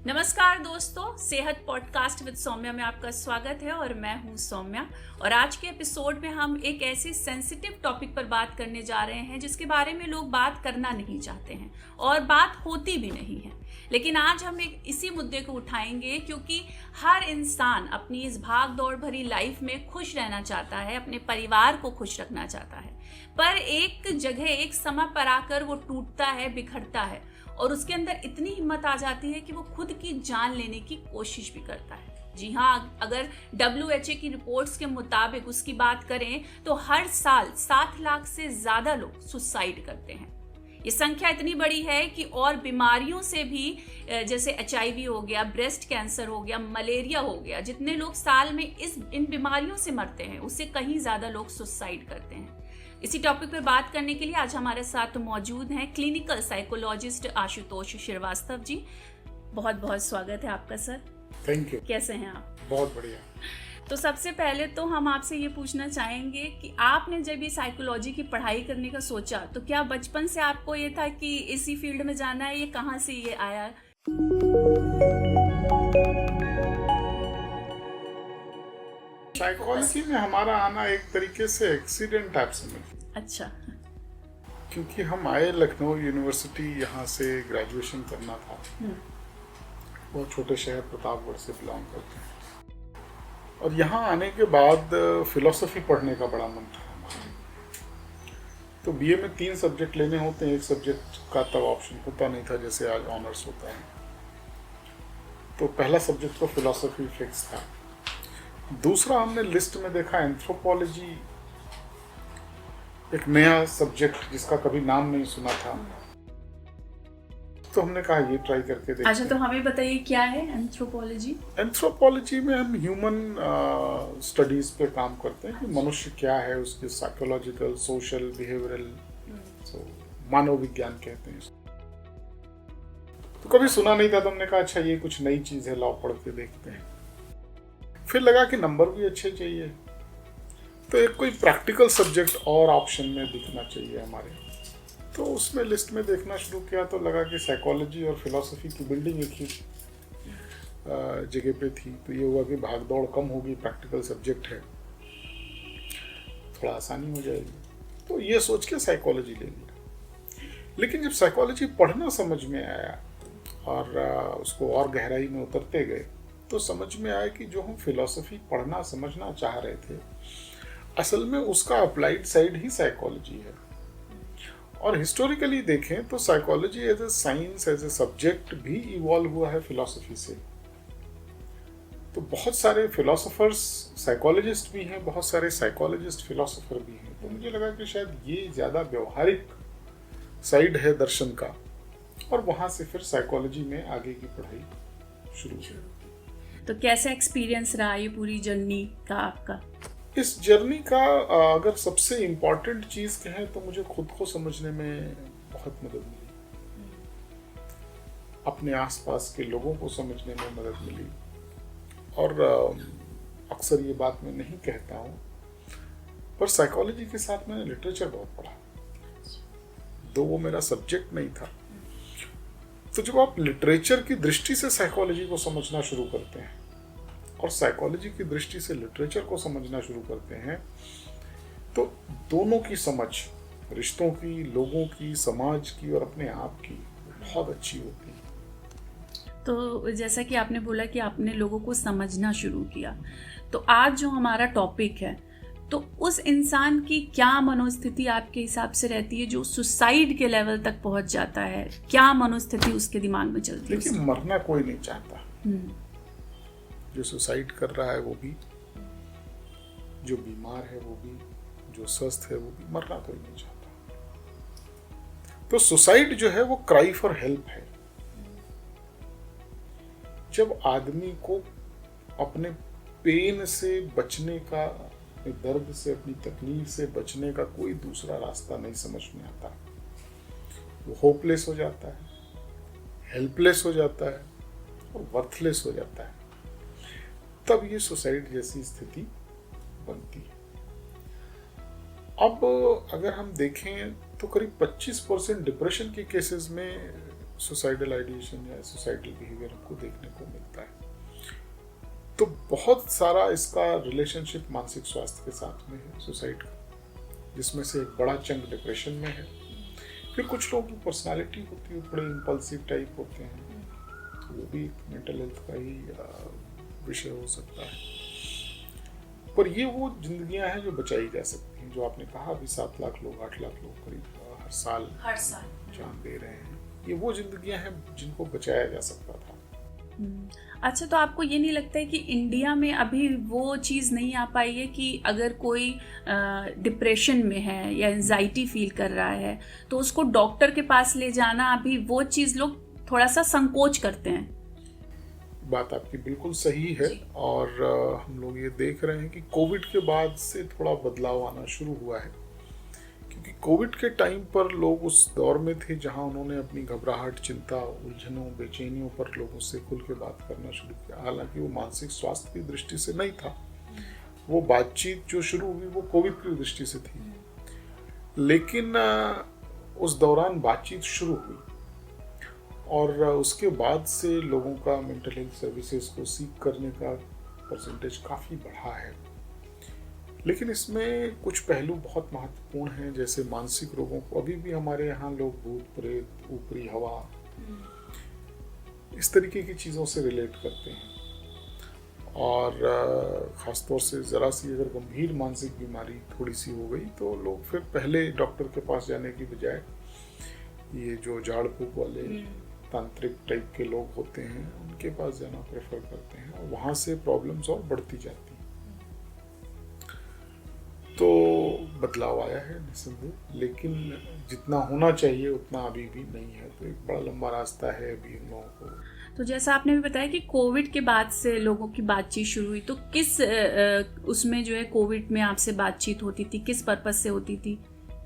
नमस्कार दोस्तों, सेहत पॉडकास्ट विद सौम्या में आपका स्वागत है और मैं हूं सौम्या। और आज के एपिसोड में हम एक ऐसे सेंसिटिव टॉपिक पर बात करने जा रहे हैं जिसके बारे में लोग बात करना नहीं चाहते हैं और बात होती भी नहीं है। लेकिन आज हम इसी मुद्दे को उठाएंगे क्योंकि हर इंसान अपनी इस भाग दौड़ भरी लाइफ में खुश रहना चाहता है, अपने परिवार को खुश रखना चाहता है, पर एक जगह एक समय पर आकर वो टूटता है, बिखरता है और उसके अंदर इतनी हिम्मत आ जाती है कि वो खुद की जान लेने की कोशिश भी करता है। जी हाँ, अगर WHO की रिपोर्ट्स के मुताबिक उसकी बात करें तो हर साल 7 लाख से ज्यादा लोग सुसाइड करते हैं। ये संख्या इतनी बड़ी है कि और बीमारियों से भी जैसे HIV हो गया, ब्रेस्ट कैंसर हो गया, मलेरिया हो गया, जितने लोग साल में इन बीमारियों से मरते हैं उससे कहीं ज्यादा लोग सुसाइड करते हैं। इसी टॉपिक पर बात करने के लिए आज हमारे साथ मौजूद हैं क्लिनिकल साइकोलॉजिस्ट आशुतोष श्रीवास्तव जी। बहुत बहुत स्वागत है आपका सर। Thank you. कैसे हैं आप? बहुत बढ़िया। तो सबसे पहले तो हम आपसे ये पूछना चाहेंगे कि आपने जब ये साइकोलॉजी की पढ़ाई करने का सोचा तो क्या बचपन से आपको ये था कि इसी फील्ड में जाना है, ये कहाँ से ये आया? साइकोलॉजी में हमारा आना एक तरीके से एक्सीडेंट टाइप समझ। अच्छा। क्योंकि हम आए लखनऊ यूनिवर्सिटी, यहाँ से ग्रेजुएशन करना था। बहुत छोटे शहर प्रतापगढ़ से बिलोंग करते हैं और यहाँ आने के बाद फिलोसफी पढ़ने का बड़ा मन था हमारा। तो बीए में 3 सब्जेक्ट लेने होते हैं, एक सब्जेक्ट का तब ऑप्शन होता नहीं था जैसे आज ऑनर्स होता है। तो पहला सब्जेक्ट तो फिलोसफी फिक्स था। दूसरा हमने लिस्ट में देखा एंथ्रोपोलॉजी, एक नया सब्जेक्ट जिसका कभी नाम नहीं सुना था। तो हमने कहा ये ट्राई करके देखते हैं। अच्छा, तो हमें बताइए क्या है एंथ्रोपोलॉजी? एंथ्रोपोलॉजी में हम ह्यूमन स्टडीज पे काम करते हैं कि मनुष्य क्या है, उसके साइकोलॉजिकल, सोशल, बिहेवियरल, मानव विज्ञान कहते हैं। तो कभी सुना नहीं था तो हमने कहा अच्छा ये कुछ नई चीज है, लाओ पढ़ के देखते हैं। फिर लगा कि नंबर भी अच्छे चाहिए तो एक कोई प्रैक्टिकल सब्जेक्ट और ऑप्शन में दिखना चाहिए हमारे। तो उसमें लिस्ट में देखना शुरू किया तो लगा कि साइकोलॉजी और फिलॉसफी की बिल्डिंग एक ही जगह पे थी। तो ये हुआ कि भाग दौड़ कम होगी, प्रैक्टिकल सब्जेक्ट है, थोड़ा आसानी हो जाएगी। तो ये सोच के साइकोलॉजी ले लिया। लेकिन जब साइकोलॉजी पढ़ना समझ में आया और उसको और गहराई में उतरते गए तो समझ में आया कि जो हम फिलॉसफी पढ़ना समझना चाह रहे थे असल में उसका अप्लाइड साइड ही साइकोलॉजी है। और हिस्टोरिकली देखें तो psychology as a science, as a subject भी इवॉल्व हुआ है फिलॉसफी से। तो बहुत सारे फिलोसोफर्स साइकोलॉजिस्ट भी हैं, बहुत सारे साइकोलॉजिस्ट फिलोसोफर भी हैं। तो मुझे लगा कि शायद ये ज़्यादा व्यवहारिक साइड है दर्शन का और वहाँ से फिर साइकोलॉजी में आगे की पढ़ाई शुरू हुई। तो कैसा एक्सपीरियंस रहा ये पूरी जर्नी का आपका? इस जर्नी का अगर सबसे इम्पोर्टेंट चीज़ कहें तो मुझे खुद को समझने में बहुत मदद मिली, अपने आसपास के लोगों को समझने में मदद मिली। और अक्सर ये बात मैं नहीं कहता हूँ पर साइकोलॉजी के साथ मैंने लिटरेचर बहुत पढ़ा, दो वो मेरा सब्जेक्ट नहीं था। तो जब आप लिटरेचर की दृष्टि से साइकोलॉजी को समझना शुरू करते हैं और साइकोलॉजी की दृष्टि से लिटरेचर को समझना शुरू करते हैं तो दोनों की समझ, रिश्तों की, लोगों की, समाज की और अपने आप की बहुत अच्छी होती है। तो जैसा कि आपने बोला कि आपने लोगों को समझना शुरू किया, तो आज जो हमारा टॉपिक है तो उस इंसान की क्या मनोस्थिति आपके हिसाब से रहती है जो सुसाइड के लेवल तक पहुंच जाता है? क्या मनोस्थिति उसके दिमाग में चलती है? देखिए, मरना कोई नहीं चाहता। जो सुसाइड कर रहा है वो भी, जो बीमार है वो भी, जो स्वस्थ है वो भी, मरना कोई नहीं चाहता। तो सुसाइड जो है वो क्राई फॉर हेल्प है। जब आदमी को अपने पेन से बचने का, अपने दर्द से, अपनी तकलीफ से बचने का कोई दूसरा रास्ता नहीं समझ में आता, वो होपलेस हो जाता है, हेल्पलेस हो जाता है और वर्थलेस हो जाता है, तब ये सुसाइड जैसी स्थिति बनती है। अब अगर हम देखें तो करीब 25% डिप्रेशन के केसेस में सुसाइडल आइडिएशन या सुसाइडल बिहेवियर हमको देखने को मिलता है। तो बहुत सारा इसका रिलेशनशिप मानसिक स्वास्थ्य के साथ में है सुसाइड का, जिसमें से एक बड़ा चंक डिप्रेशन में है। फिर कुछ लोगों की पर्सनालिटी होती है, थोड़े इम्पल्सिव टाइप होते हैं, तो वो भी मेंटल हेल्थ का ही विषय हो सकता है। पर ये वो जिंदगियां हैं जो बचाई जा सकती हैं, जो आपने कहा अभी 7 लाख लोग 8 लाख लोग करीब हर साल जान दे रहे हैं। ये वो जिंदगियां हैं जिनको बचाया जा सकता था। अच्छा, तो आपको ये नहीं लगता है कि इंडिया में अभी वो चीज़ नहीं आ पाई है कि अगर कोई डिप्रेशन में है या एंजाइटी फील कर रहा है तो उसको डॉक्टर के पास ले जाना, अभी वो चीज़ लोग थोड़ा सा संकोच करते हैं? बात आपकी बिल्कुल सही है। और हम लोग ये देख रहे हैं कि कोविड के बाद से थोड़ा बदलाव आना शुरू हुआ है, क्योंकि कोविड के टाइम पर लोग उस दौर में थे जहां उन्होंने अपनी घबराहट, चिंता, उलझनों, बेचैनियों पर लोगों से खुल के बात करना शुरू किया। हालांकि वो मानसिक स्वास्थ्य की दृष्टि से नहीं था, वो बातचीत जो शुरू हुई वो कोविड की दृष्टि से थी। लेकिन उस दौरान बातचीत शुरू हुई और उसके बाद से लोगों का मेंटल हेल्थ सर्विसेज को सीख करने का परसेंटेज काफ़ी बढ़ा है। लेकिन इसमें कुछ पहलू बहुत महत्वपूर्ण हैं, जैसे मानसिक रोगों को अभी भी हमारे यहाँ लोग भूत प्रेत, ऊपरी हवा, इस तरीके की चीज़ों से रिलेट करते हैं। और ख़ासतौर से ज़रा सी अगर गंभीर मानसिक बीमारी थोड़ी सी हो गई तो लोग फिर पहले डॉक्टर के पास जाने की बजाय ये जो झाड़ फूक वाले तांत्रिक टाइप के लोग होते हैं उनके पास जाना प्रेफर करते हैं, और वहाँ से प्रॉब्लम्स और बढ़ती जाती हैं। तो बदलाव आया है निस्संदेह, लेकिन जितना होना चाहिए उतना अभी भी नहीं है। तो एक बड़ा लंबा रास्ता है अभी हम लोगों को। तो जैसा आपने भी बताया कि कोविड के बाद से लोगों की बातचीत शुरू हुई, तो किस उसमें जो है कोविड में आपसे बातचीत होती थी, किस पर्पज से होती थी,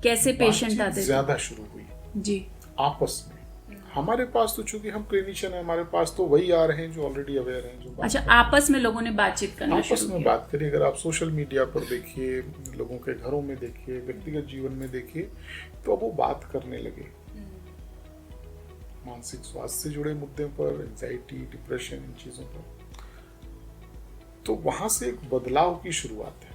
कैसे पेशेंट आते थे? ज्यादा शुरू हुई जी आपस में। हमारे पास तो चूंकि हम क्लिनिशियन है, हमारे पास तो वही आ रहे हैं जो ऑलरेडी अवेयर हैं, जो अच्छा, आपस में लोगों ने बातचीत करना आपस शुरू में किया। बात करिए। अगर आप सोशल मीडिया पर देखिए, लोगों के घरों में देखिए, व्यक्तिगत जीवन में देखिए, तो अब वो बात करने लगे मानसिक स्वास्थ्य से जुड़े मुद्दे पर, एंजाइटी, डिप्रेशन, इन चीजों पर। तो वहां से एक बदलाव की शुरुआत है।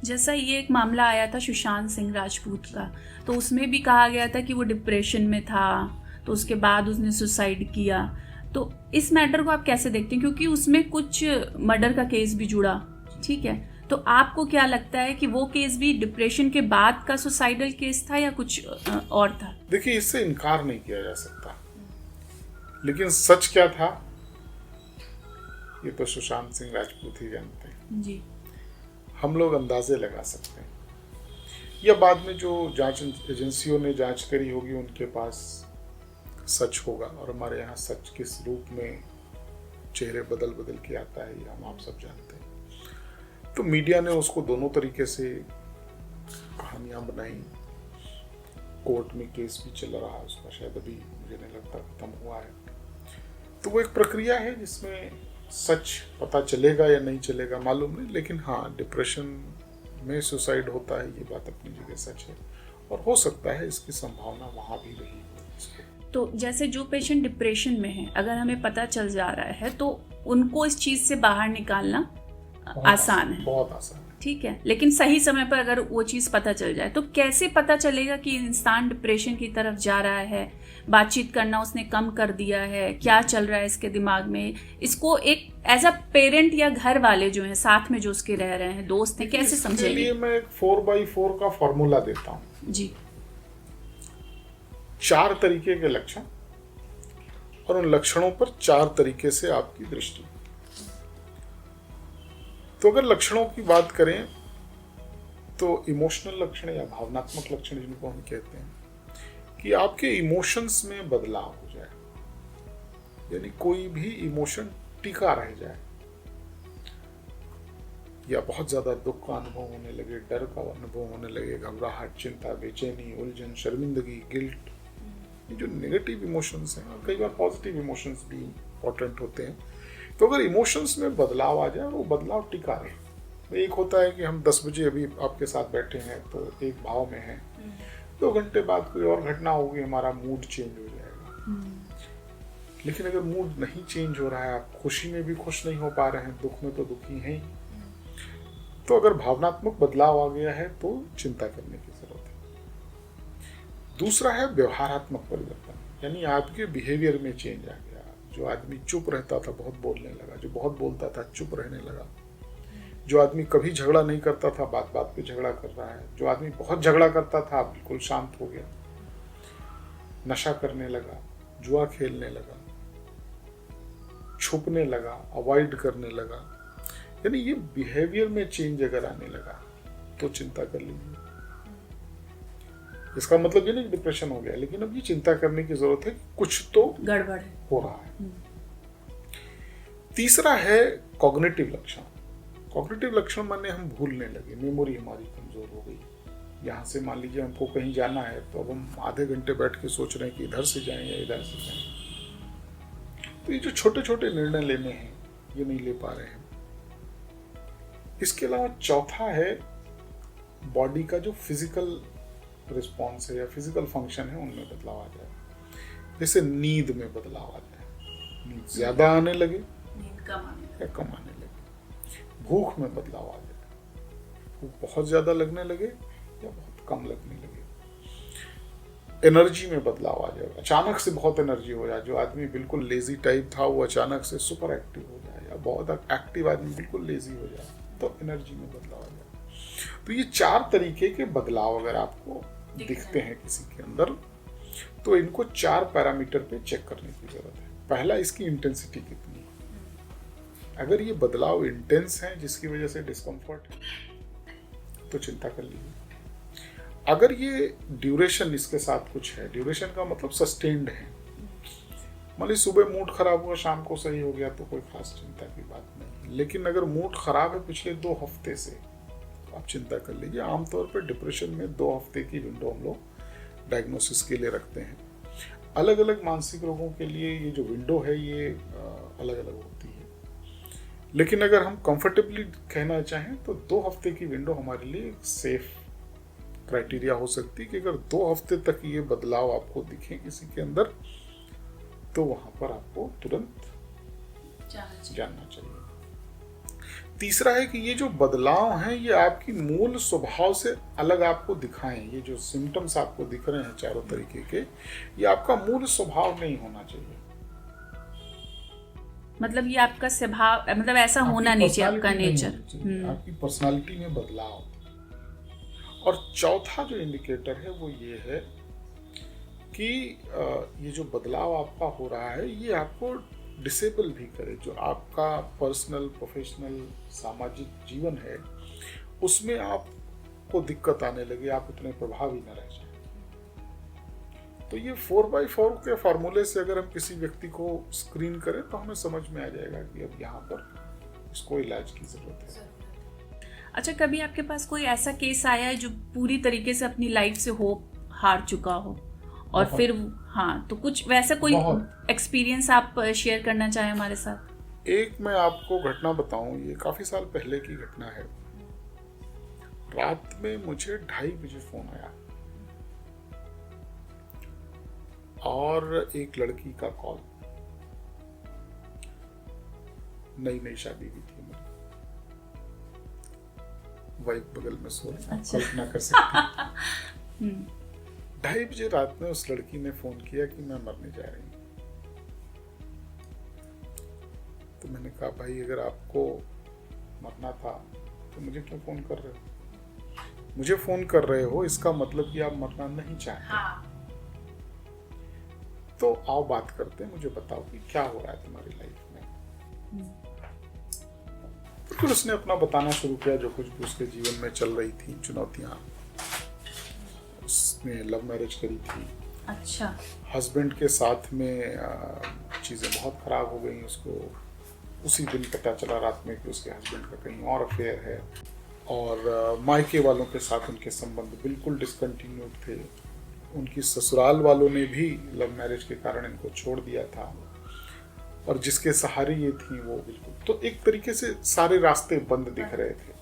जैसा ये एक मामला आया था सुशांत सिंह राजपूत का, तो उसमें भी कहा गया था कि वो डिप्रेशन में था, तो उसके बाद उसने सुसाइड किया। तो इस मैटर को आप कैसे देखते हैं, क्योंकि उसमें कुछ मर्डर का केस भी जुड़ा, ठीक है? तो आपको क्या लगता है कि वो केस भी डिप्रेशन के बाद का सुसाइडल केस था या कुछ और था? देखिए, इससे इनकार नहीं किया जा सकता, लेकिन सच क्या था ये तो सुशांत सिंह राजपूत ही जानते हैं जी। हम लोग अंदाजे लगा सकते हैं, या बाद में जो जांच एजेंसियों ने जांच करी होगी उनके पास सच होगा। और हमारे यहाँ सच किस रूप में चेहरे बदल बदल के आता है ये हम आप सब जानते हैं। तो मीडिया ने उसको दोनों तरीके से कहानियां बनाई। कोर्ट में केस भी चल रहा है उसका, शायद अभी मुझे नहीं लगता खत्म हुआ है। तो वो एक प्रक्रिया है जिसमें सच पता चलेगा या नहीं चलेगा मालूम नहीं, लेकिन हाँ, डिप्रेशन में सुसाइड होता है ये बात अपनी जगह सच है, और हो सकता है इसकी संभावना वहाँ भी रही हो। तो जैसे जो पेशेंट डिप्रेशन में है, अगर हमें पता चल जा रहा है तो उनको इस चीज से बाहर निकालना आसान है, बहुत आसान है, ठीक है? लेकिन सही समय पर अगर वो चीज पता चल जाए, तो कैसे पता चलेगा कि इंसान डिप्रेशन की तरफ जा रहा है? बातचीत करना उसने कम कर दिया है, क्या चल रहा है इसके दिमाग में? इसको एक एज अ पेरेंट या घर वाले जो हैं साथ में जो उसके रह रहे हैं, दोस्त हैं, कैसे समझेंगे? इसके लिए मैं एक 4x4 का फॉर्मूला देता हूँ जी। 4 तरीके के लक्षण, और उन लक्षणों पर 4 तरीके से आपकी दृष्टि। तो अगर लक्षणों की बात करें तो इमोशनल लक्षण या भावनात्मक लक्षण जिनको हम कहते हैं, कि आपके इमोशंस में बदलाव हो जाए, यानी कोई भी इमोशन टिका रह जाए, या बहुत ज्यादा दुख का अनुभव होने लगे, डर का अनुभव होने लगे, घबराहट, चिंता, बेचैनी, उलझन, शर्मिंदगी, गिल्ट, जो नेगेटिव इमोशंस हैं, और कई बार पॉजिटिव इमोशंस भी इंपॉर्टेंट होते हैं। तो अगर इमोशंस में बदलाव आ जाए, वो बदलाव टिका रहे। एक होता है कि हम 10 बजे अभी आपके साथ बैठे हैं तो एक भाव में हैं, 2 घंटे बाद कोई और घटना होगी, हमारा मूड चेंज हो जाएगा। लेकिन अगर मूड नहीं चेंज हो रहा है, आप खुशी में भी खुश नहीं हो पा रहे हैं, दुख में तो दुखी हैं ही, तो अगर भावनात्मक बदलाव आ गया है तो चिंता करने की जरूरत है। दूसरा है व्यवहारात्मक परिवर्तन, यानी आपके बिहेवियर में चेंज आ गया। जो आदमी चुप रहता था बहुत बोलने लगा, जो बहुत बोलता था चुप रहने लगा, जो आदमी कभी झगड़ा नहीं करता था बात बात पे झगड़ा कर रहा है, जो आदमी बहुत झगड़ा करता था बिल्कुल शांत हो गया, नशा करने लगा, जुआ खेलने लगा, छुपने लगा, अवॉइड करने लगा। यानी ये बिहेवियर में चेंज अगर आने लगा तो चिंता कर लीजिए। इसका मतलब ये नहीं डिप्रेशन हो गया, लेकिन अब ये चिंता करने की जरूरत है कि कुछ तो गड़बड़ हो रहा है। तीसरा है कॉग्निटिव लक्षण। कॉग्निटिव लक्षण माने हम भूलने लगे, मेमोरी हमारी कमजोर हो गई। यहाँ से मान लीजिए हमको कहीं जाना है तो अब हम आधे घंटे बैठ के सोच रहे हैं कि इधर से जाएं या इधर से जाएं। तो ये जो छोटे छोटे निर्णय लेने हैं ये नहीं ले पा रहे हैं। इसके अलावा चौथा है बॉडी का जो फिजिकल रिस्पॉन्स है या फिजिकल फंक्शन है उनमें बदलाव आ जाए। जैसे नींद में बदलाव आ जाए, नींद ज्यादा आने लगे, नींद कम आने लगे। भूख में बदलाव आ जाए, भूख बहुत ज्यादा लगने लगे या बहुत कम लगने लगे। एनर्जी में बदलाव आ जाए, अचानक से बहुत एनर्जी हो जाए। जो आदमी बिल्कुल लेजी टाइप था वो अचानक से सुपर एक्टिव हो जाए, या बहुत एक्टिव आदमी बिल्कुल लेजी हो जाए, तो एनर्जी में बदलाव आ जाए। तो ये 4 तरीके के बदलाव अगर आपको दिखते हैं किसी के अंदर, तो इनको 4 पैरामीटर पे चेक करने की जरूरत है। पहला, इसकी इंटेंसिटी कितनी है। अगर ये बदलाव इंटेंस है जिसकी वजह से डिस्कम्फर्ट है तो चिंता कर लीजिए। अगर ये ड्यूरेशन इसके साथ कुछ है, ड्यूरेशन का मतलब सस्टेन्ड है, मान लीजिए सुबह मूड खराब हुआ शाम को सही हो गया तो कोई खास चिंता की बात नहीं। लेकिन अगर मूड खराब है पिछले 2 हफ्ते से तो आप चिंता कर लीजिए। आमतौर पर डिप्रेशन में 2 हफ्ते की विंडो हम लोग डायग्नोसिस के लिए रखते हैं। अलग अलग मानसिक रोगों के लिए ये जो विंडो है ये अलग अलग होती है, लेकिन अगर हम कंफर्टेबली कहना चाहें तो 2 हफ्ते की विंडो हमारे लिए एक सेफ क्राइटेरिया हो सकती है कि अगर 2 हफ्ते तक ये बदलाव आपको दिखे किसी के अंदर तो वहां पर आपको तुरंत जानना चाहिए। तीसरा है कि ये जो बदलाव हैं ये आपकी मूल स्वभाव से अलग आपको दिखाएं। ये जो सिम्टम्स आपको दिख रहे हैं 4 तरीके के, ये आपका मूल स्वभाव नहीं होना चाहिए। मतलब ये आपका स्वभाव, मतलब ऐसा होना नहीं चाहिए आपका नेचर, आपकी पर्सनालिटी में बदलाव। और चौथा जो इंडिकेटर है वो ये है कि ये जो बदलाव आपका हो रहा है ये आपको डिसेबल भी करे। जो आपका पर्सनल, प्रोफेशनल, सामाजिक जीवन है उसमें आपको दिक्कत आने लगे, आप उतने प्रभावी न रह जाए। तो ये 4x4 के फार्मूले से अगर हम किसी व्यक्ति को स्क्रीन करें तो हमें समझ में आ जाएगा कि अब यहाँ पर इसको इलाज की जरूरत है। अच्छा, कभी आपके पास कोई ऐसा केस आया है जो पूरी तरीके से अपनी लाइफ से होप हार चुका हो और फिर हाँ, तो कुछ वैसा कोई एक्सपीरियंस आप शेयर करना चाहें हमारे साथ? एक मैं आपको घटना बताऊं, ये काफी साल पहले की घटना है। रात में मुझे 2:30 बजे फोन आया और एक लड़की का कॉल। नई शादी हुई थी मेरी, वाइफ बगल में सो रही, कल्पना कर सकती। 2:30 बजे रात में उस लड़की ने फोन किया कि मैं मरने जा रही हूँ। तो मैंने कहा भाई अगर आपको मरना था तो मुझे क्यों फोन कर रहे हो? मुझे फोन कर रहे हो इसका मतलब कि आप मरना नहीं चाहते। हाँ। तो आओ बात करते हैं, मुझे बताओ कि क्या हो रहा है तुम्हारी लाइफ में। फिर उसने अपना बताना शुरू किया जो कुछ भी उसके जीवन में चल रही थी, चुनौतियां। उसने लव मैरिज करी थी। अच्छा। हस्बैंड के साथ में चीज़ें बहुत खराब हो गई। उसको उसी दिन पता चला रात में कि उसके हस्बैंड का कहीं और अफेयर है, और मायके वालों के साथ उनके संबंध बिल्कुल डिसकंटिन्यूड थे। उनकी ससुराल वालों ने भी लव मैरिज के कारण इनको छोड़ दिया था, और जिसके सहारे ये थी वो बिल्कुल, तो एक तरीके से सारे रास्ते बंद दिख रहे थे।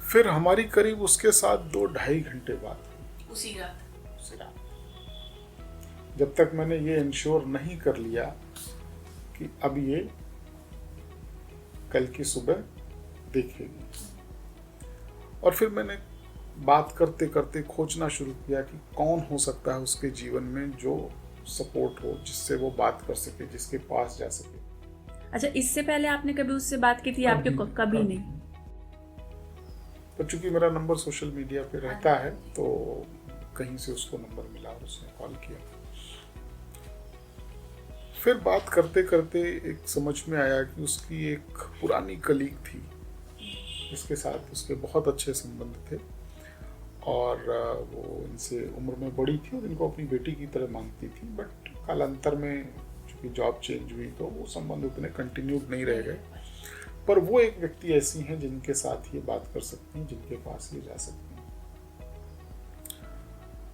फिर हमारी करीब उसके साथ 2-2.5 घंटे बात हुई। उसी रात जब तक मैंने ये इंश्योर नहीं कर लिया कि अब ये कल की सुबह देखेगी। और फिर मैंने बात करते करते खोजना शुरू किया कि कौन हो सकता है उसके जीवन में जो सपोर्ट हो, जिससे वो बात कर सके, जिसके पास जा सके। अच्छा, इससे पहले आपने कभी उससे बात की थी? आपके कभी नहीं? पर चूंकि मेरा नंबर सोशल मीडिया पे रहता है तो कहीं से उसको नंबर मिला और उसने कॉल किया। फिर बात करते करते एक समझ में आया कि उसकी एक पुरानी कलीग थी जिसके साथ उसके बहुत अच्छे संबंध थे और वो इनसे उम्र में बड़ी थी और इनको अपनी बेटी की तरह मानती थी। बट कालांतर में चूंकि जॉब चेंज हुई तो वो संबंध उतने कंटिन्यूड नहीं रह गए। पर वो एक व्यक्ति ऐसी हैं जिनके साथ ये बात कर सकती हैं, जिनके पास ये जा सकती हैं।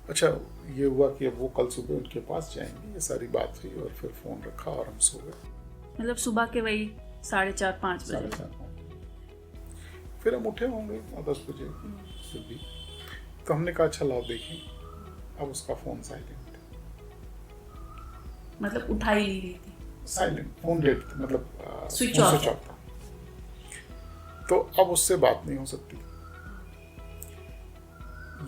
अच्छा, ये हुआ कि अब वो कल सुबह उनके पास जाएंगे, ये सारी बात हुई और फिर फोन रखा और हम सो गए। मतलब सुबह के वही 4:30-5 बजे? फिर हम उठे होंगे 9-10 बजे फिर भी। तो हमने कहा अच्छा लाओ देखें। अब उसका फोन साइलेंट, मतलब उठा ही नहीं रही थी? साइलेंट, फोन डेड, मतलब स्विच ऑफ था। तो अब उससे बात नहीं हो सकती।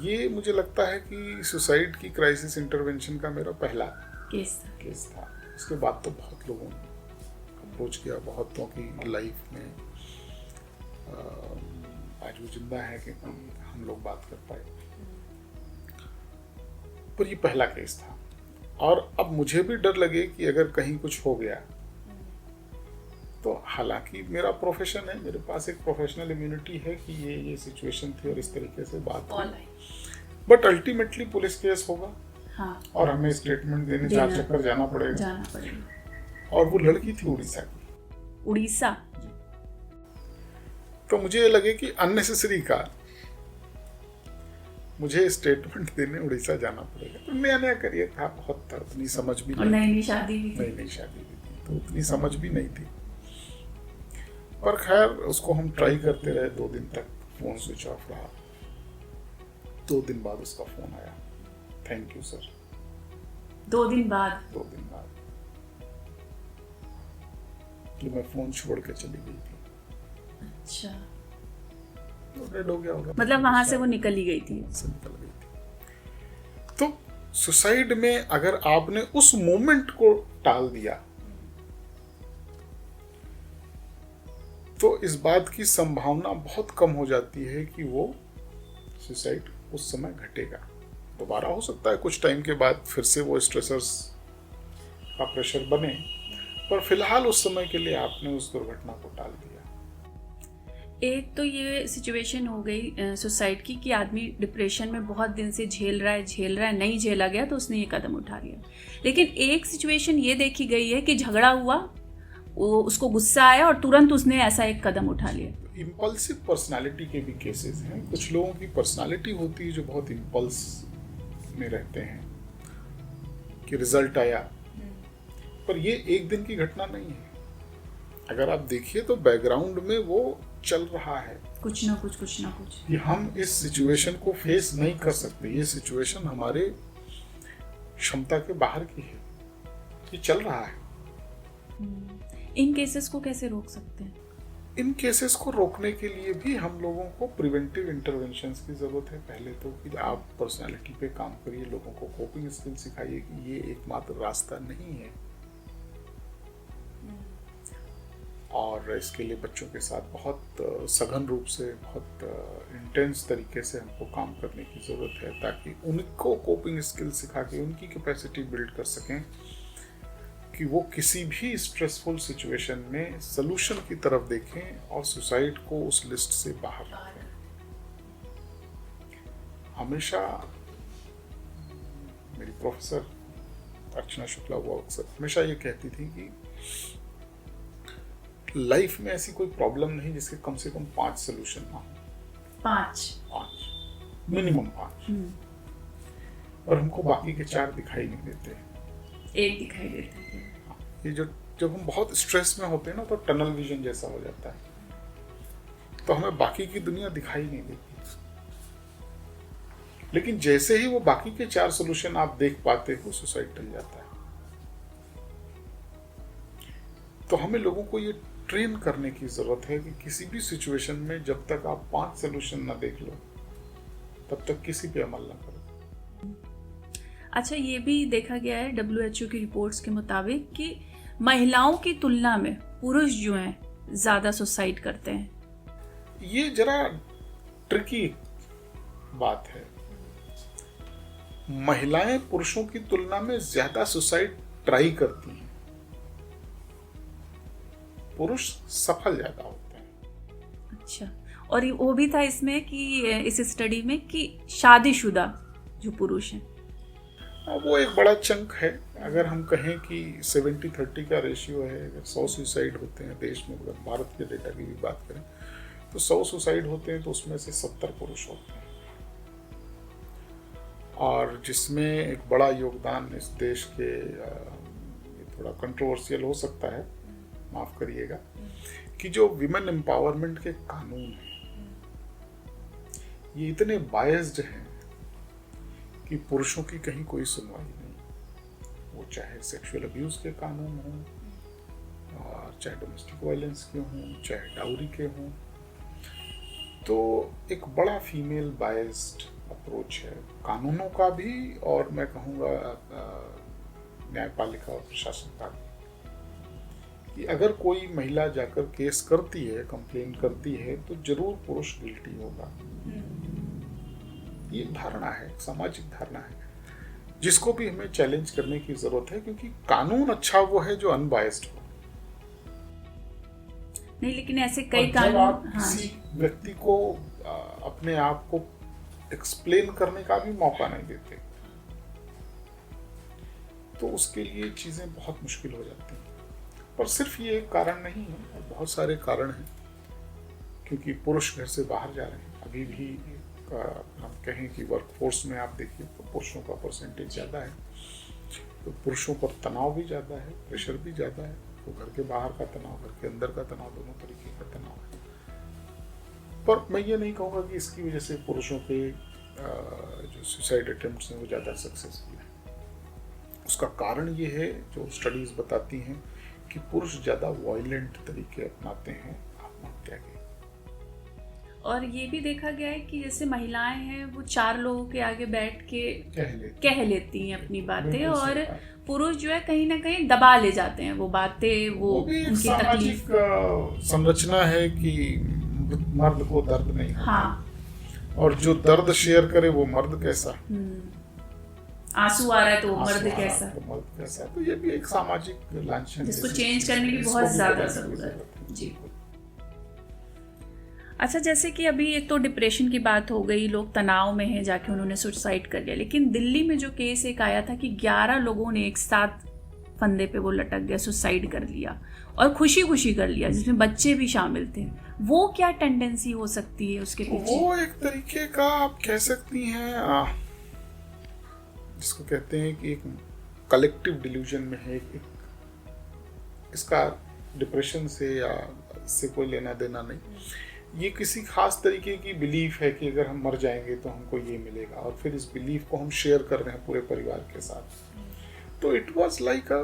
ये मुझे लगता है कि सुसाइड की क्राइसिस इंटरवेंशन का मेरा पहला केस था। उसके बाद तो बहुत लोगों ने अप्रोच किया, बहुतों की लाइफ में आज वो जिंदा है कि हम लोग बात कर पाए, पर ये पहला केस था। और अब मुझे भी डर लगे कि अगर कहीं कुछ हो गया तो, हालांकि मेरा प्रोफेशन है, मेरे पास एक प्रोफेशनल इम्यूनिटी है कि ये सिचुएशन थी और इस तरीके से बात हुई, बट अल्टीमेटली पुलिस केस होगा। हाँ। और हमें स्टेटमेंट देने 4 चक्कर जाना पड़ेगा। और वो लड़की थी उड़ीसा की। उड़ीसा? तो मुझे ये लगे कि अननेसेसरी का मुझे स्टेटमेंट देने उड़ीसा जाना पड़ेगा। तो नया करियर था, बहुत था, उतनी समझ भी नहीं, नई शादी भी थी तो उतनी समझ भी नहीं थी। पर खैर उसको हम ट्राई करते रहे 2 दिन तक, फोन स्विच ऑफ रहा। 2 दिन बाद उसका फोन आया, थैंक यू सर। 2 दिन बाद? 2 दिन बाद कि मैं फोन छोड़ के चली गई थी। अच्छा, तो डेड हो गया होगा, मतलब वहां से वो निकल ही गई थी? तो सुसाइड में अगर आपने उस मोमेंट को टाल दिया तो इस बात की संभावना बहुत कम हो जाती है कि वो सुसाइड उस समय घटेगा। दोबारा हो सकता है कुछ टाइम के बाद फिर से वो स्ट्रेसर्स का प्रेशर बने, पर फिलहाल उस समय के लिए आपने उस दुर्घटना को टाल दिया। एक तो ये सिचुएशन हो गई सुसाइड की कि आदमी डिप्रेशन में बहुत दिन से झेल रहा है, नहीं झेला गया तो उसने ये कदम उठा लिया। लेकिन एक सिचुएशन ये देखी गई है कि झगड़ा हुआ, वो उसको गुस्सा आया और तुरंत उसने ऐसा एक कदम उठा लिया। इम्पल्सिव पर्सनालिटी के भी केसेस हैं। कुछ लोगों की पर्सनालिटी होती है जो बहुत इम्पल्स में रहते हैं कि रिजल्ट आया, पर ये एक दिन की घटना नहीं है। अगर आप देखिए तो बैकग्राउंड में वो चल रहा है कुछ ना कुछ कि हम इस सिचुएशन को फेस नहीं कर सकते, ये सिचुएशन हमारे क्षमता के बाहर की है, ये चल रहा है। इन केसेस को कैसे रोक सकते हैं? इन केसेस को रोकने के लिए भी हम लोगों को प्रिवेंटिव इंटरवेंशंस की जरूरत है। पहले तो कि आप पर्सनालिटी पे काम करिए, लोगों को कोपिंग स्किल सिखाइए कि ये एकमात्र रास्ता नहीं है, और इसके लिए बच्चों के साथ बहुत सघन रूप से, बहुत इंटेंस तरीके से हमको काम करने की ज़रूरत है, ताकि उनको कोपिंग स्किल सिखा के उनकी कैपेसिटी बिल्ड कर सकें कि वो किसी भी स्ट्रेसफुल सिचुएशन में सलूशन की तरफ देखें और सुसाइड को उस लिस्ट से बाहर रखें। हमेशा मेरी प्रोफेसर अर्चना शुक्ला वो अक्सर हमेशा ये कहती थी कि लाइफ में ऐसी कोई प्रॉब्लम नहीं जिसके कम से कम 5 सलूशन ना हो। 5 मिनिमम 5, और हमको बाकी के 4 दिखाई नहीं देते, एक दिखाई देता है। ये जब हम बहुत स्ट्रेस में होते हैं ना तो टनल विजन जैसा हो जाता है, तो हमें बाकी की दुनिया दिखाई नहीं देती। लेकिन जैसे ही वो बाकी के 4 सॉल्यूशन आप देख पाते हो, सुसाइड टल जाता है। तो हमें लोगों को ये ट्रेन करने की जरूरत है कि किसी भी सिचुएशन में जब तक आप 5 सॉल्यूशन ना देख लो, तब तक किसी पे अमल ना करो। अच्छा, ये भी देखा गया है WHO की रिपोर्ट्स के मुताबिक कि महिलाओं की तुलना में पुरुष जो हैं ज्यादा सुसाइड करते हैं। ये जरा ट्रिकी बात है। महिलाएं पुरुषों की तुलना में ज्यादा सुसाइड ट्राई करती हैं, पुरुष सफल ज्यादा होते हैं। अच्छा, और वो भी था इसमें कि इस स्टडी में कि शादीशुदा जो पुरुष हैं, वो एक बड़ा चंक है। अगर हम कहें कि 70-30 का रेशियो है, अगर 100 सुसाइड होते हैं देश में, अगर भारत के डेटा की भी बात करें तो 100 सुसाइड होते हैं तो उसमें से 70 पुरुष होते हैं। और जिसमें एक बड़ा योगदान इस देश के, ये थोड़ा कंट्रोवर्शियल हो सकता है, माफ करिएगा, कि जो विमेन एम्पावरमेंट के कानून हैं ये इतने बायस्ड हैं कि पुरुषों की कहीं कोई सुनवाई नहीं, वो चाहे सेक्सुअल अब्यूज के कानून हों और चाहे डोमेस्टिक वायलेंस के हों, चाहे डाउरी के हों। तो एक बड़ा फीमेल बायस्ड अप्रोच है कानूनों का भी, और मैं कहूँगा न्यायपालिका और प्रशासन का भी, कि अगर कोई महिला जाकर केस करती है, कंप्लेन करती है, तो जरूर पुरुष गिल्टी होगा। ये धारणा है, सामाजिक धारणा है, जिसको भी हमें चैलेंज करने की जरूरत है, क्योंकि कानून अच्छा वो है जो अनबायस्ड हो। नहीं, लेकिन ऐसे कई कानून, आप हाँ, किसी व्यक्ति को अपने आप को एक्सप्लेन करने का भी मौका नहीं देते, तो उसके लिए चीजें बहुत मुश्किल हो जाती हैं। पर सिर्फ ये एक कारण नहीं है, बहुत सारे कारण हैं, क्योंकि पुरुष घर से बाहर जा रहे हैं। अभी भी हम कहें कि वर्कफोर्स में आप देखिए तो पुरुषों का परसेंटेज ज़्यादा है, तो पुरुषों पर तनाव भी ज़्यादा है, प्रेशर भी ज़्यादा है। तो घर के बाहर का तनाव, घर के अंदर का तनाव, दोनों तरीके का तनाव है। पर मैं ये नहीं कहूँगा कि इसकी वजह से पुरुषों के जो सुसाइड अटेम्प्ट्स हैं वो ज़्यादा सक्सेसफुल हैं। उसका कारण ये है, जो स्टडीज़ बताती हैं, कि पुरुष ज़्यादा वायलेंट तरीके अपनाते हैं आत्महत्या के। और ये भी देखा गया है कि जैसे महिलाएं हैं वो 4 लोगों के आगे बैठ के कह लेती हैं अपनी बातें, और पुरुष जो है कहीं ना कहीं दबा ले जाते हैं वो बातें, वो उनकी तकलीफ। संरचना है कि मर्द को दर्द नहीं होता। हाँ, और जो दर्द शेयर करे वो मर्द कैसा, आंसू आ रहा है तो वो मर्द कैसा। तो ये भी एक सामाजिक लांछन है जिसको चेंज करने की बहुत ज्यादा जरूरत है। जी। अच्छा, जैसे कि अभी एक तो डिप्रेशन की बात हो गई, लोग तनाव में हैं, जाके उन्होंने सुसाइड कर लिया। लेकिन दिल्ली में जो केस एक आया था कि 11 लोगों ने एक साथ फंदे पे वो लटक गया, सुसाइड कर लिया, और खुशी खुशी कर लिया, जिसमें बच्चे भी शामिल थे। वो क्या टेंडेंसी हो सकती है उसके पीछे? वो एक तरीके का आप कह सकती हैं, जिसको कहते हैं कि एक कलेक्टिव डिल्यूजन में है। इसका डिप्रेशन से या इससे कोई लेना देना नहीं, ये किसी खास तरीके की बिलीफ है कि अगर हम मर जाएंगे तो हमको ये मिलेगा, और फिर इस बिलीफ को हम शेयर कर रहे हैं पूरे परिवार के साथ। तो it was like a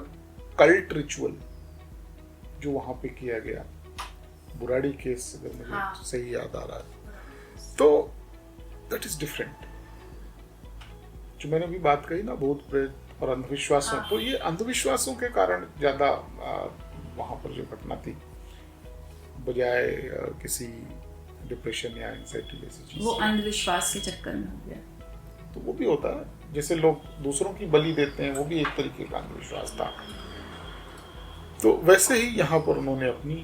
cult ritual जो वहां पे किया गया। बुराड़ी केस अगर मुझे सही याद आ रहा है, तो दैट इज डिफरेंट। जो मैंने भी बात कही ना, भूत प्रेत और अंधविश्वासों, तो ये अंधविश्वासों के कारण ज्यादा वहां पर जो घटना थी, बजाय किसी डिप्रेशन या एंजाइटी जैसी चीज, वो अंधविश्वास के चक्कर में हो गया। तो वो भी होता है, जैसे लोग दूसरों की बलि देते हैं, वो भी एक तरीके का अंधविश्वास था। तो वैसे ही यहाँ पर उन्होंने अपनी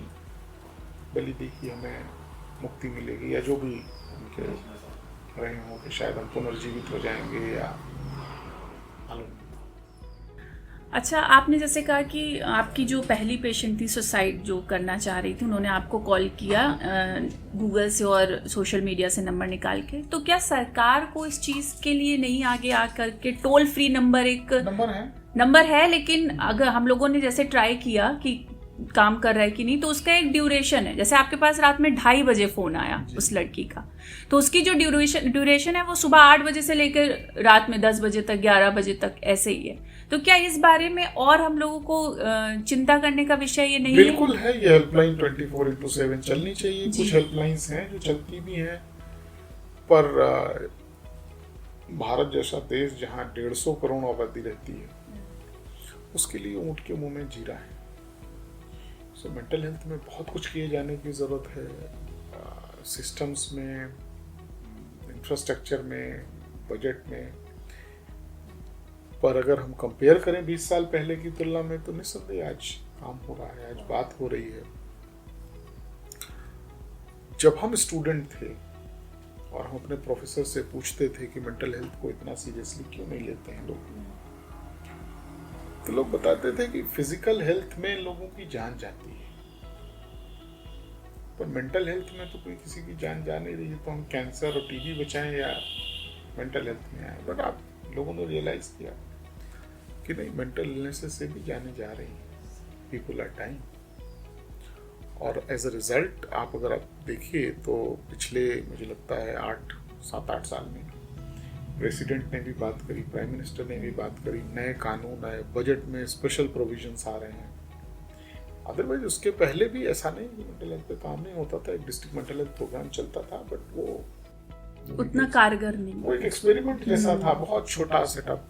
बलि दी कि हमें मुक्ति मिलेगी, या जो भी उनके रहे हों कि शायद हम पुनर्जीवित हो जाएंगे, या अच्छा, आपने जैसे कहा कि आपकी जो पहली पेशेंट थी सुसाइड जो करना चाह रही थी, उन्होंने आपको कॉल किया गूगल से और सोशल मीडिया से नंबर निकाल के, तो क्या सरकार को इस चीज़ के लिए नहीं आगे आकर के टोल फ्री नंबर, एक नंबर है, लेकिन अगर हम लोगों ने जैसे ट्राई किया कि काम कर रहा है कि नहीं, तो उसका एक ड्यूरेशन है। जैसे आपके पास रात में 2:30 बजे फ़ोन आया उस लड़की का, तो उसकी जो ड्यूरेशन है वो सुबह 8 बजे से लेकर रात में 10 बजे तक, 11 बजे तक ऐसे ही है। तो क्या इस बारे में और हम लोगों को चिंता करने का विषय ये नहीं है? बिल्कुल है, ये हेल्पलाइन 24/7 चलनी चाहिए। कुछ हेल्पलाइंस हैं जो चलती भी हैं, पर भारत जैसा देश जहाँ 150 करोड़ आबादी रहती है, उसके लिए ऊँट के मुंह में जीरा है। सो मेंटल हेल्थ में बहुत कुछ किए जाने की ज़रूरत है, सिस्टम्स में, इंफ्रास्ट्रक्चर में, बजट में। पर अगर हम कंपेयर करें 20 साल पहले की तुलना में, तो निस्संदेह आज काम हो रहा है, आज बात हो रही है। जब हम स्टूडेंट थे और हम अपने प्रोफेसर से पूछते थे कि मेंटल हेल्थ को इतना सीरियसली क्यों नहीं लेते हैं लोग, तो लोग बताते थे कि फिजिकल हेल्थ में लोगों की जान जाती है, पर मेंटल हेल्थ में तो कोई किसी की जान जा नहीं रही है। तो हम कैंसर और टीबी बचाएं या मेंटल हेल्थ में आए? बट आप लोगों ने रियलाइज किया कि नहीं, मेंटल इलनेसेस से भी जाने जा रही हैं, पीपल आर डाइंग। और एज अ रिजल्ट अगर आप देखिए तो पिछले, मुझे लगता है 7-8 साल में प्रेसिडेंट ने भी बात करी, प्राइम मिनिस्टर ने भी बात करी, नए कानून आए, बजट में स्पेशल प्रोविजंस आ रहे हैं। अदरवाइज उसके पहले भी ऐसा नहीं कि मेंटल हेल्थ पे काम नहीं होता था। एक डिस्ट्रिक्ट मेंटल हेल्थ प्रोग्राम चलता था, बट वो उतना कारगर नहीं, वो एक एक्सपेरिमेंट जैसा था, बहुत छोटा सेटअप।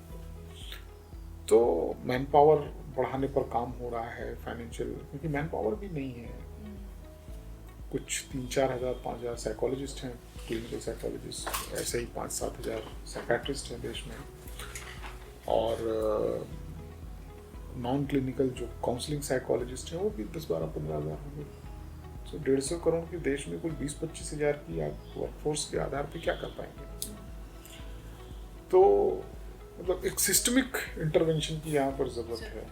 तो मैन पावर बढ़ाने पर काम हो रहा है, फाइनेंशियल, क्योंकि मैन पावर भी नहीं है। कुछ 3-4 हज़ार 5,000 साइकोलॉजिस्ट हैं, क्लिनिकल साइकोलॉजिस्ट, ऐसे ही 5-7 हज़ार साइकेट्रिस्ट हैं देश में, और नॉन क्लिनिकल जो काउंसलिंग साइकोलॉजिस्ट हैं वो भी 10-12-15 हज़ार होंगे। तो 150 करोड़ के देश में कुल 20-25 हज़ार की आप वर्कफोर्स के आधार पे क्या कर पाएंगे? तो मतलब एक सिस्टमिक इंटरवेंशन की यहाँ पर ज़रूरत है।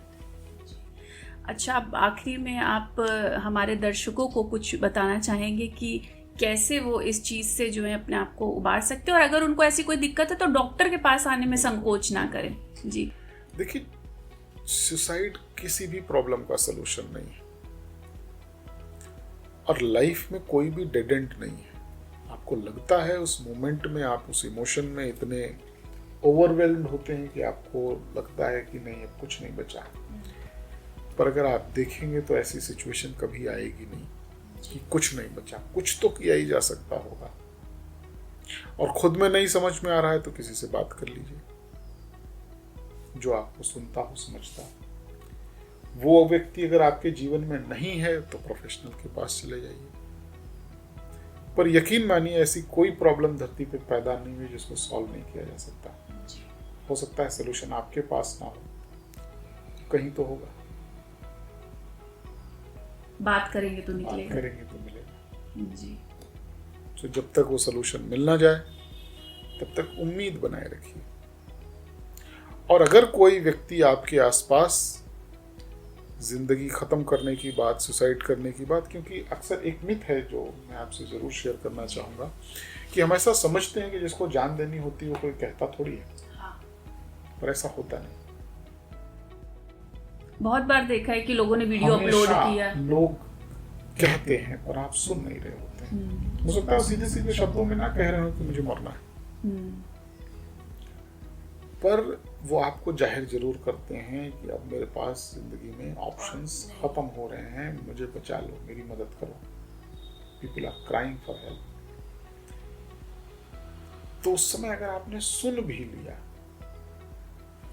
अच्छा, अब आखिरी में आप हमारे दर्शकों को कुछ बताना चाहेंगे कि कैसे वो इस चीज़ से जो है अपने आप को उबार सकते हैं, और अगर उनको ऐसी कोई दिक्कत है तो डॉक्टर के पास आने में संकोच ना करें? जी देखिए, सुसाइड किसी भी प्रॉब्लम का सलूशन नहीं है, और लाइफ में कोई भी डेड एंड नहीं है। आपको लगता है उस मोमेंट में, आप उस इमोशन में इतने ओवरवेल्म्ड होते हैं कि आपको लगता है कि नहीं, अब कुछ नहीं बचा। पर अगर आप देखेंगे तो ऐसी सिचुएशन कभी आएगी नहीं कि कुछ नहीं बचा, कुछ तो किया ही जा सकता होगा। और खुद में नहीं समझ में आ रहा है तो किसी से बात कर लीजिए, जो आपको सुनता हो, समझता हो। वो व्यक्ति अगर आपके जीवन में नहीं है तो प्रोफेशनल के पास चले जाइए। पर यकीन मानिए, ऐसी कोई प्रॉब्लम धरती पे पैदा नहीं हुई जिसको सॉल्व नहीं किया जा सकता। हो सकता है सलूशन आपके पास ना हो, कहीं तो होगा। बात करेंगे तो निकलेगा, बात करेंगे तो मिलेगा जी। तो जब तक वो सलूशन मिल ना जाए तब तक उम्मीद बनाए रखिए। और अगर कोई व्यक्ति आपके आसपास जिंदगी खत्म करने की बात, सुसाइड करने की बात, क्योंकि अक्सर एक मिथ है जो मैं आपसे जरूर शेयर करना चाहूंगा कि हम ऐसा समझते हैं कि जिसको जान देनी होती है वो कोई कहता थोड़ी है। हाँ। पर ऐसा होता नहीं। बहुत बार देखा है कि लोगों ने वीडियो अपलोड किया, लोग कहते हैं पर आप सुन नहीं रहे होते हैं। हो सकता है सीधे सीधे शब्दों में ना कह रहे हो कि मुझे मरना है, पर वो आपको जाहिर जरूर करते हैं कि अब मेरे पास जिंदगी में ऑप्शंस खत्म हो रहे हैं, मुझे बचा लो, मेरी मदद करो। People are crying for help. तो उस समय अगर आपने सुन भी लिया,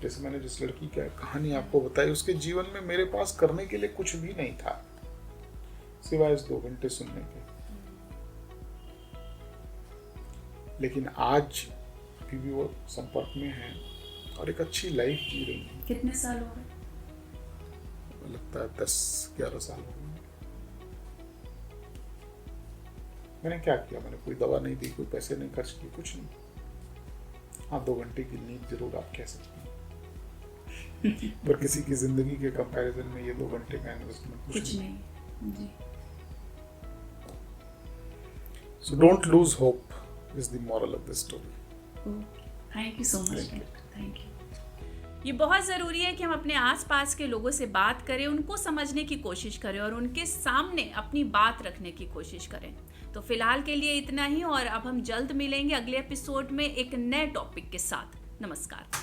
जैसे मैंने जिस लड़की की कहानी आपको बताई, उसके जीवन में मेरे पास करने के लिए कुछ भी नहीं था सिवाय इस 2 घंटे सुनने के, लेकिन आज अभी भी वो संपर्क में है और एक अच्छी लाइफ जी रही है। कितने साल हो गए? लगता है 10-11 साल हो गए। मैंने क्या किया? मैंने कोई दवा नहीं दी, कोई पैसे नहीं खर्च किए, कुछ नहीं। हाँ, 2 घंटे की नींद जरूर आप कह सकते हैं पर किसी की जिंदगी के कंपैरिजन में ये 2 घंटे का इन्वेस्टमेंट कुछ नहीं। जी। So don't lose hope is the moral of this story. Thank you so much. Thank you. ये बहुत ज़रूरी है कि हम अपने आसपास के लोगों से बात करें, उनको समझने की कोशिश करें और उनके सामने अपनी बात रखने की कोशिश करें। तो फिलहाल के लिए इतना ही, और अब हम जल्द मिलेंगे अगले एपिसोड में एक नए टॉपिक के साथ। नमस्कार।